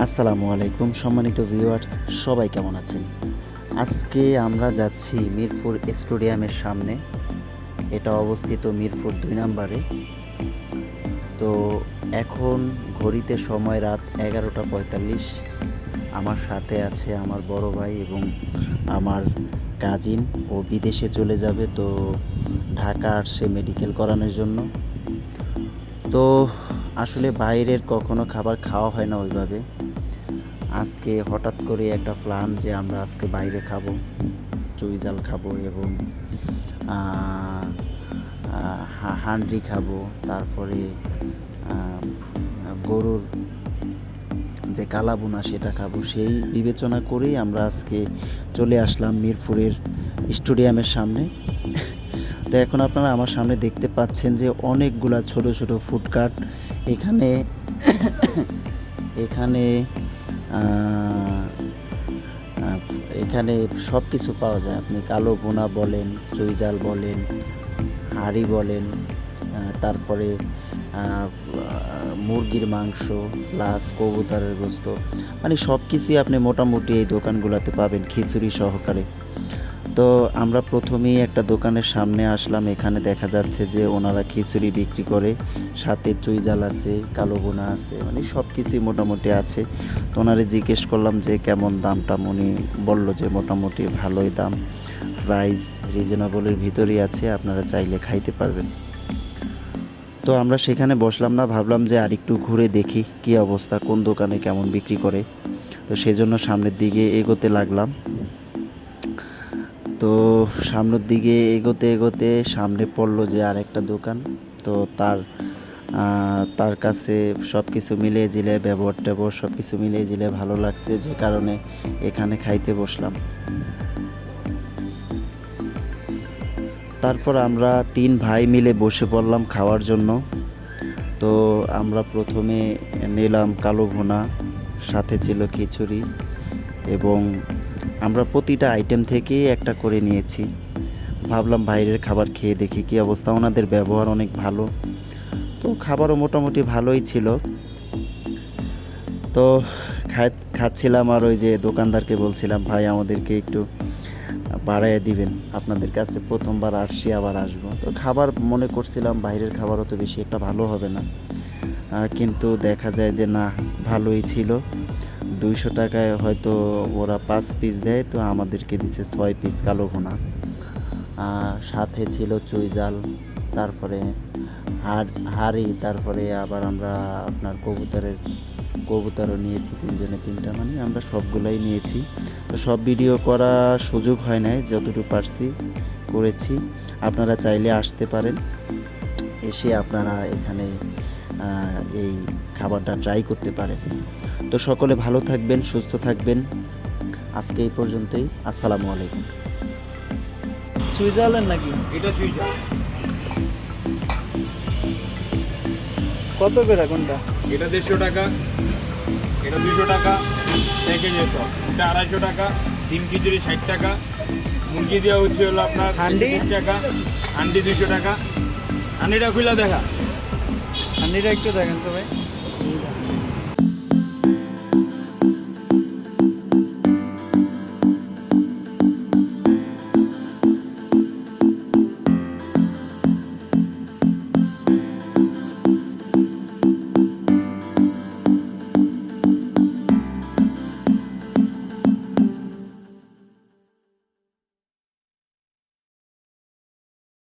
আসসালামু আলাইকুম সম্মানিত ভিউয়ার্স, সবাই কেমন আছেন? আজকে আমরা যাচ্ছি মিরপুর স্টেডিয়ামের সামনে। এটা অবস্থিত মিরপুর 2 নম্বরে। তো এখন ঘড়িতে সময় রাত 11:45। আমার সাথে আছে আমার বড় ভাই এবং আমার কাজিন। ও বিদেশে চলে যাবে, তো ঢাকা আসছে মেডিকেল করানোর জন্য। তো আসলে বাইরের কখনো খাবার খাওয়া হয় না ওইভাবে। আজকে হঠাৎ করে একটা প্ল্যান যে আমরা আজকে বাইরে খাবো, চুইঝাল খাবো এবং হান্ডি খাবো, তারপরে গরুর যে কালাবুনা সেটা খাবো। সেই বিবেচনা করেই আমরা আজকে চলে আসলাম মিরপুরের স্টেডিয়ামের সামনে। তো এখন আপনারা আমার সামনে দেখতে পাচ্ছেন যে অনেকগুলা ছোট ছোট ফুডকার্ট এখানে এখানে এখানে সব কিছু পাওয়া যায়। আপনি কালো বোনা বলেন, চুইঝাল বলেন, হাঁড়ি বলেন, তারপরে মুরগির মাংস প্লাস কবুতরের গোস্ত, মানে সব কিছুই আপনি মোটামুটি এই দোকানগুলোতে পাবেন খিচুড়ি সহকারে। তো আমরা প্রথমেই একটা দোকানের সামনে আসলাম। এখানে দেখা যাচ্ছে যে ওনারা খিচুড়ি বিক্রি করে, সাথে চুইঝাল আছে, কালো বোনা আছে, মানে সব কিছুই মোটামুটি আছে। তো ওনারে জিজ্ঞেস করলাম যে কেমন দামটা। উনি বললো যে মোটামুটি ভালোই দাম, প্রাইস রিজনেবলের ভিতরেই আছে, আপনারা চাইলে খাইতে পারবেন। তো আমরা সেখানে বসলাম না, ভাবলাম যে আরেকটু ঘুরে দেখি কি অবস্থা, কোন দোকানে কেমন বিক্রি করে। তো সেজন্য সামনের দিকে এগোতে লাগলাম। তো সামনের দিকে এগোতে এগোতে সামনে পড়লো যে আরেকটা দোকান। তো তার কাছে সব কিছু মিলিয়ে জিলে ব্যবহার ট্যাবহার সব কিছু মিলিয়ে জিলে ভালো লাগছে, যে কারণে এখানে খাইতে বসলাম। তারপর আমরা 3 ভাই মিলে বসে পড়লাম খাওয়ার জন্য। তো আমরা প্রথমে নিলাম কালো ভুনা, সাথে ছিল খিচুড়ি এবং আমরা প্রতিটা আইটেম থেকে একটা করে নিয়েছি। ভাবলাম বাইরের খাবার খেয়ে দেখি কী অবস্থা। ওনাদের ব্যবহার অনেক ভালো, তো খাবারও মোটামুটি ভালোই ছিল। তো খাচ্ছিলাম আর ওই যে দোকানদারকে বলছিলাম, ভাই আমাদেরকে একটু বাড়াইয়া দিবেন, আপনাদের কাছে প্রথমবার আসছি, আবার আসবো। তো খাবার মনে করছিলাম বাইরের খাবারও তো বেশি একটা ভালো হবে না, কিন্তু দেখা যায় যে না, ভালোই ছিল। 200 টাকায় হয়তো ওরা 5 পিস দেয়, তো আমাদেরকে দিছে 6 পিস কালো ভুনা। সাথে ছিল চুইঝাল, তারপরে হাঁড়ি, তারপরে আবার আমরা আপনার কবুতরও নিয়েছি, 3 জনে 3টা, মানে আমরা সবগুলাই নিয়েছি। তো সব ভিডিও করা সুযোগ হয় নাই, যতটুকু পারছি করেছি। আপনারা চাইলে আসতে পারেন, এসে আপনারা এখানে এই খাবারটা ট্রাই করতে পারেন। তো সকলে ভালো থাকবেন, সুস্থ থাকবেন। আজকে এই পর্যন্তই। আসসালামু আলাইকুম। সুইজারল্যান্ড নাকি? এটা চুইঝাল। কত করে কোনটা? এটা 150 টাকা, এটা 200 টাকা, প্যাকেজের সব। এটা 250 টাকা, ডিম খিচুড়ি 60 টাকা, মুরগি দেওয়া হচ্ছে হলো আপনার হান্ডি? 30 টাকা, হান্ডি 200 টাকা। হান্ডিটা খুলে দেখা। হান্ডিটা একটু দেখেন তো ভাই।